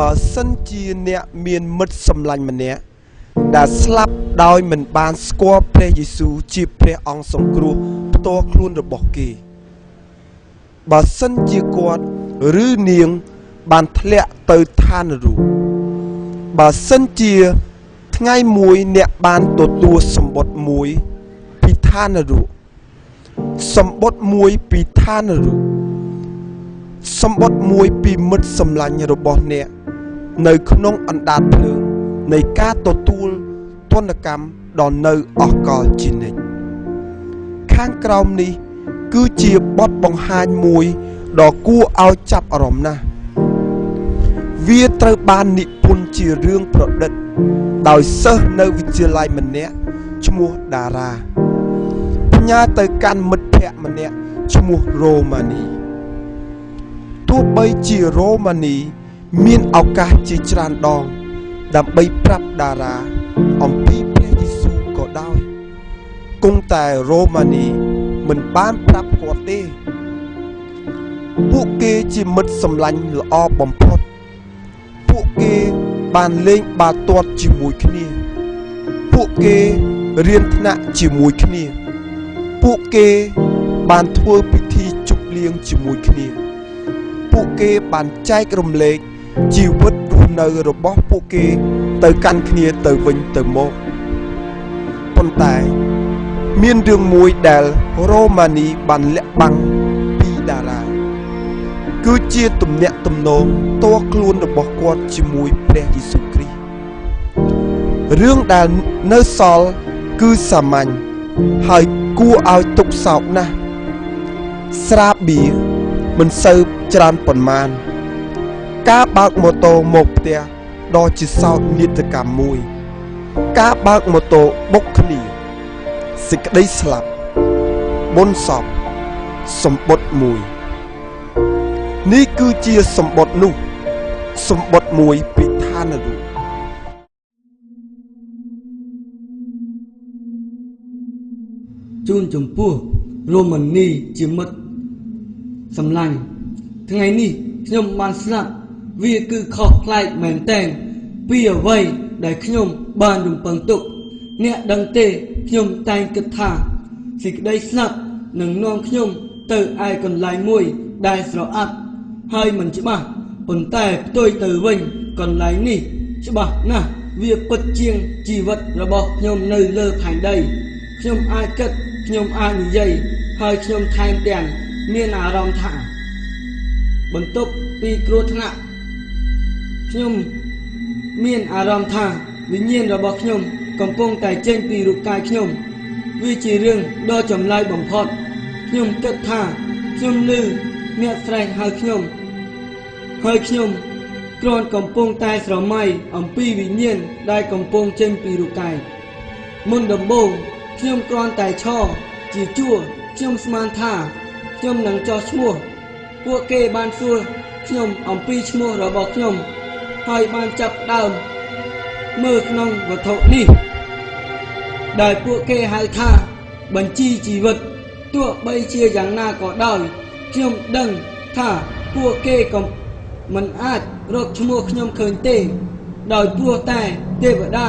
បើសិនជាអ្នកមានមិត្តសម្លាញ់ម្នាក់ដែលស្លាប់ដោយមិនបានស្គាល់ព្រះយេស៊ូវជាព្រះអង្គសង្គ្រោះផ្ទាល់ខ្លួនរបស់គេបើសិនជាគាត់ឬនាងបានធ្លាក់ទៅឋាននរកបើសិនជាថ្ងៃមួយអ្នកបានទទួលសម្បត្តិមួយពីឋាននរកសម្បត្តិមួយពីឋាននរកសម្បត្តិមួយពីមិត្តសម្លាញ់របស់អ្នកនៅក្នុងអណ្ដាតភ្លើងនៃការទទួលទណ្ឌកម្មដល់នៅអស់កលជានិច្ចខាងក្រោមនេះគឺជាបទបង្ហាញមួយដ៏គួរឲ្យចាប់អារម្មណ៍ណាស់វាត្រូវបាននិពន្ធជារឿងប្រឌិតដោយសិស្សនៅវិទ្យាល័យម្នាក់ឈ្មោះតារាផ្ញើទៅកាន់មិត្តភក្តិម្នាក់ឈ្មោះរ៉ូម៉ានីទោះបីជារ៉ូម៉ានីមានឱកាសជាច្រើនដងដើម្បីប្រាប់តារាអំពីព្រះយេស៊ូវក៏ដោយគង់តែរ៉ូម៉ានីមិនបានប្រាប់គាត់ទេពួកគេជាមិត្តសម្លាញ់ល្អបំផុតពួកគេបានលេងបាល់ទាត់ជាមួយគ្នាពួកគេរៀនថ្នាក់ជាមួយគ្នាពួកគេបានធ្វើពិធីជប់លៀងជាមួយគ្នាពួកគេបានចែករំលែកជីវិតរស់នៅរបស់ពួកគេទៅកាន់គ្នាទៅវិញទៅមកប៉ុន្តែមានរឿងមួយដែលរ៉ូម៉ានីបានលាក់បាំងពីតារាគឺជាទំនាក់ទំនងតួខ្លួនរបស់គាត់ជាមួយព្រះយេស៊ូវគ្រីស្ទរឿងដែលនៅសល់គឺសាមញ្ញហើយគួរឲ្យទុក្ខសោកណាស់ស្រាបៀរមិនសូវច្រើនប៉ុន្មានការបើកម៉ូតូមកផ្ទះដ៏ជាសោកនាដកម្មមួយការបើកម៉ូតូបុកគ្នាសេចក្តីស្លាប់បុណ្យសពសម្បត្តិមួយនេះគឺជាសម្បត្តិនោះសម្បត្តិមួយពីឋាននរកជូនចំពោះរ៉ូម៉ានីជាមិត្តសម្លាញ់ថ្ងៃនេះខ្ញុំបានស្លាប់វាគឺខុសប្លែកមែនទែនពីអ្វីដែលខ្ញុំបានរំពឹងទុកអ្នកដឹងទេខ្ញុំតែងគិតថាសេចក្តីស្លាប់នឹងនាំខ្ញុំទៅឯកន្លែងមួយដែលស្រអាប់ហើយមិនច្បាស់ប៉ុន្តែផ្ទុយទៅវិញកន្លែងនេះច្បាស់ណាស់វាពិតជាងជីវិតរបស់ខ្ញុំនៅលើផែនដីខ្ញុំអាចគិតខ្ញុំអាចនិយាយហើយខ្ញុំថែមទាំងមានអារម្មណ៍ថាបន្ទាប់ពីគ្រោះថ្នាក់ខ្ញុំមានអារម្មណ៍ថាវិញ្ញាណរបស់ខ្ញុំកំពុងតែចេញពីរូបកាយខ្ញុំវាជារឿងដ៏ចម្លែកបំផុតខ្ញុំគិតថាខ្ញុំឮអ្នកស្រែកហៅខ្ញុំហើយខ្ញុំគ្រាន់កំពុងតែស្រមៃអំពីវិញ្ញាណដែលកំពុងចេញពីរូបកាយមុនដំបូងខ្ញុំគ្រាន់តែឈរជាជួរខ្ញុំស្មានថាខ្ញុំនឹងចោះឈ្មោះពួកគេបានសួរខ្ញុំអំពីឈ្មោះរបស់ខ្ញុំហើយបានចាប់ដើមមើលក្នុងវត្ថុនេះដែលពួកគេហៅថាបញ្ជីជីវិតទោះបីជាយ៉ាងណាក៏ដោយខ្ញុំដឹងថាពួកគេក៏មិនអាចរកឈ្មោះខ្ញុំឃើញទេដោយព្រោះតែទេវតា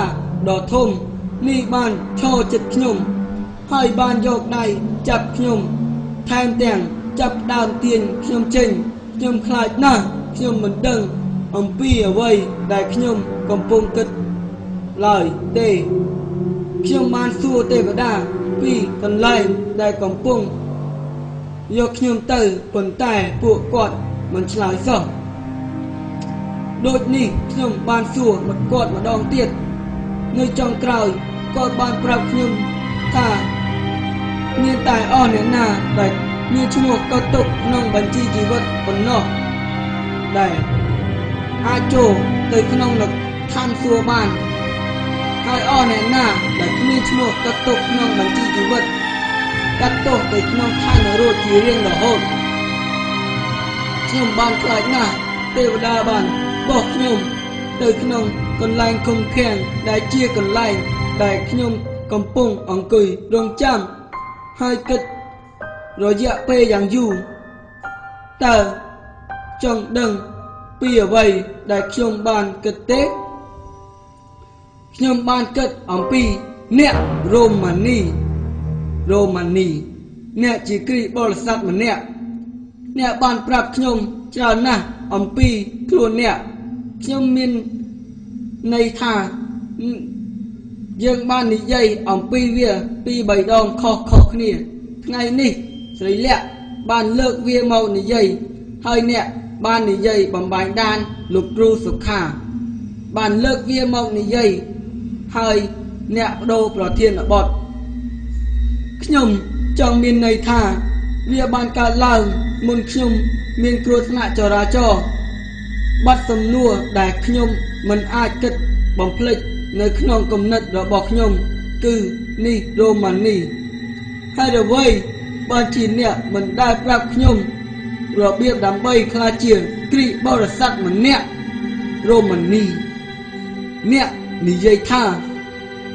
ដ៏ធំនេះបានឈរជិតខ្ញុំហើយបានយកដៃចាប់ខ្ញុំថែមទាំងចាប់ដើមទាញខ្ញុំចេញខ្ញុំខ្លាចណាស់ខ្ញុំមិនដឹងអំពីអ្វីដែលខ្ញុំកំពុងគិតឡើយទេខ្ញុំបានសួរទេវតាពីកន្លែងដែលកំពុងយកខ្ញុំទៅប៉ុន្តែពួកគាត់មិនឆ្លើយសោះដូចនេះខ្ញុំបានសួរគាត់ម្ដងទៀតនៅចុងក្រោយគាត់បានប្រាប់ខ្ញុំថាមានតែអស់អ្នកណាដែលមានឈ្មោះកត់ទុកក្នុងបញ្ជីជីវិតប៉ុណ្ណោះដែលអាចចូលទៅក្នុងឋានសួគ៌បានហើយអស់អ្នកណាដែលគ្មានឈ្មោះកត់ទុកក្នុងបញ្ជីជីវិតកាត់ទោសទៅក្នុងឋាននរកជារៀងរហូតខ្ញុំបានខ្លាចណាស់ទេវតាបានបោះខ្ញុំទៅក្នុងកន្លែងឃុំឃាំងដែលជាកន្លែងដែលខ្ញុំកំពុងអង្គុយរងចាំហើយគិតរយៈពេលយ៉ាងយូរតើចង់ដឹងព ពីអ្វីដែលខ្ញុំបានគិតទេខ្ញុំបានគិតអំពីអ្នករ៉ូម៉ានីអ្នកជាគ្រីស្ទបរិស័ទម្នាក់អ្នកបានប្រាប់ខ្ញុំច្រើនណាស់អំពីខ្លួនអ្នកខ្ញុំមានន័យថាយើងបាននិយាយអំពីវាពីរបីដងខុសគ្នាថ្ងៃនេះស្រីលក្ខបានលើកវាមកនិយាយហើយអ្នកបាននិយាយបំបែងដានលោកគ្រូសុខាបានលើកវាមកនិយាយហើយអ្នកបដូរប្រធានបទខ្ញុំចង់មានន័យថាវាបានកើតឡើងមុនខ្ញុំមានគ្រោះថ្នាក់ចរាចរណ៍បាត់សំណួរដែលខ្ញុំមិនអាចគិតបំភ្លេចនៅក្នុងគំនិតរបស់ខ្ញុំគឺនេះរ៉ូម៉ានីហើយអ្វីបានជាអ្នកមិនដែលប្រាប់ខ្ញុំរបៀបដើម្បីក្លាយជាគ្រីស្ទបរិស័ទម្នាក់រ៉ូម៉ានីអ្នកនិយាយថា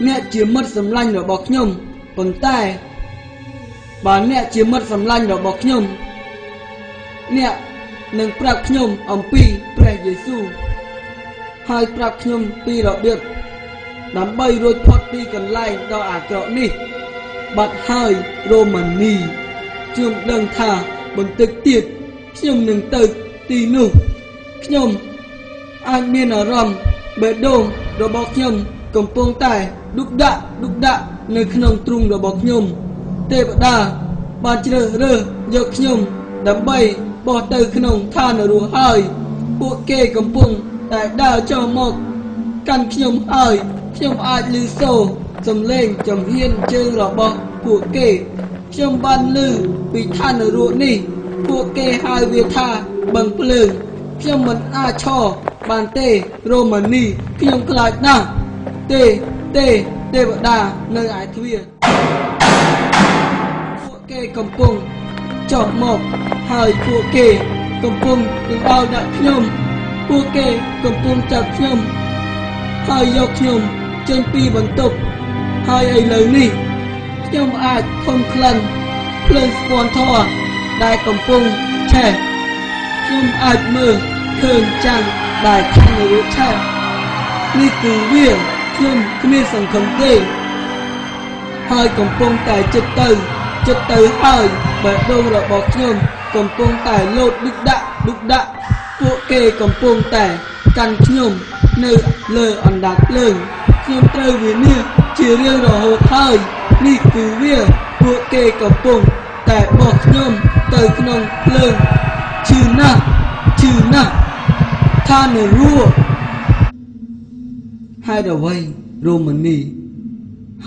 អ្នកជាមិត្តសម្លាញ់របស់ខ្ញុំប៉ុន្តែបើអ្នកជាមិត្តសម្លាញ់របស់ខ្ញុំអ្នកនឹងប្រាប់ខ្ញុំអំពីព្រះយេស៊ូវហើយប្រាប់ខ្ញុំពីរបៀបដើម្បីរួចផុតពីកន្លែងដ៏អាក្រក់នេះបាត់ហើយរ៉ូម៉ានីខ្ញុំដឹងថាបន្តិចទៀតខ្ញុំនឹងទៅទីនោះខ្ញុំអាចមានអារម្មណ៍បេះដូងរបស់ខ្ញុំកំពុងតែឌុកដាក់នៅក្នុងទ្រូងរបស់ខ្ញុំទេវតាបានជ្រើសរើសយកខ្ញុំដើម្បីបោះទៅក្នុងឋាននរកហើយពួកគេកំពុងតែដើរចុះមកកាន់ខ្ញុំហើយខ្ញុំអាចឮសូរសំឡេងចំហៀនជើងរបស់ពួកគេខ្ញុំបានឮពីឋាននរកនេះពួកគេហៅវាថាបឹងភ្លើងខ្ញុំមិនអាចឈរបានទេរ៉ូម៉ានីខ្ញុំខ្លាចណាស់ទេវតានៅឯទ្វារពួកគេកំពុងចុះមកហើយពួកគេកំពុងដណ្ដើមដាក់ខ្ញុំពួកគេកំពុងចាប់ខ្ញុំហើយយកខ្ញុំចេញពីបន្ទប់ហើយឥឡូវនេះខ្ញុំអាចធំក្លិនភ្លើងស្ពាន់ធម៌ដែលកំពុងឆេះខ្ញុំអាចមើលឃើញចាំងដែលខាងរូបឆេះនេះគឺវាខ្ញុំគ្មានសង្ឃឹមទេហើយកំពុងតែចិត្តទៅហើយបេះដូងរបស់ខ្ញុំកំពុងតែលោតឌុកដាក់ពួកគេកំពុងតែកាន់ខ្ញុំនៅលើអណ្ដាតភ្លើងខ្ញុំត្រូវវានេះជារៀងរហូតហើយនេះគឺវាពួកគេកំពុងតែបោះខ្ញុំទៅក្នុងភ្លើងឈឺណាស់ថានរកហើយអ្វីរ៉ូម៉ានី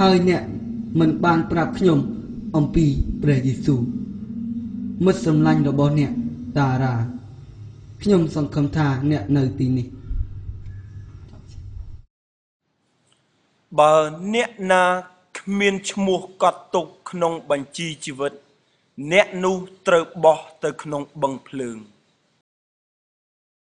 ហើយអ្នកមិនបានប្រាប់ខ្ញុំអំពីព្រះយេស៊ូវមិត្តសម្លាញ់របស់អ្នកតារាខ្ញុំសង្ឃឹមថាអ្នកនៅទីនេះបើអ្នកណាគ្មានឈ្មោះកត់ទុកក្នុងបញ្ជីជីវិតអ្នកនោះត្រូវបោះទៅក្នុងបឹងភ្លើង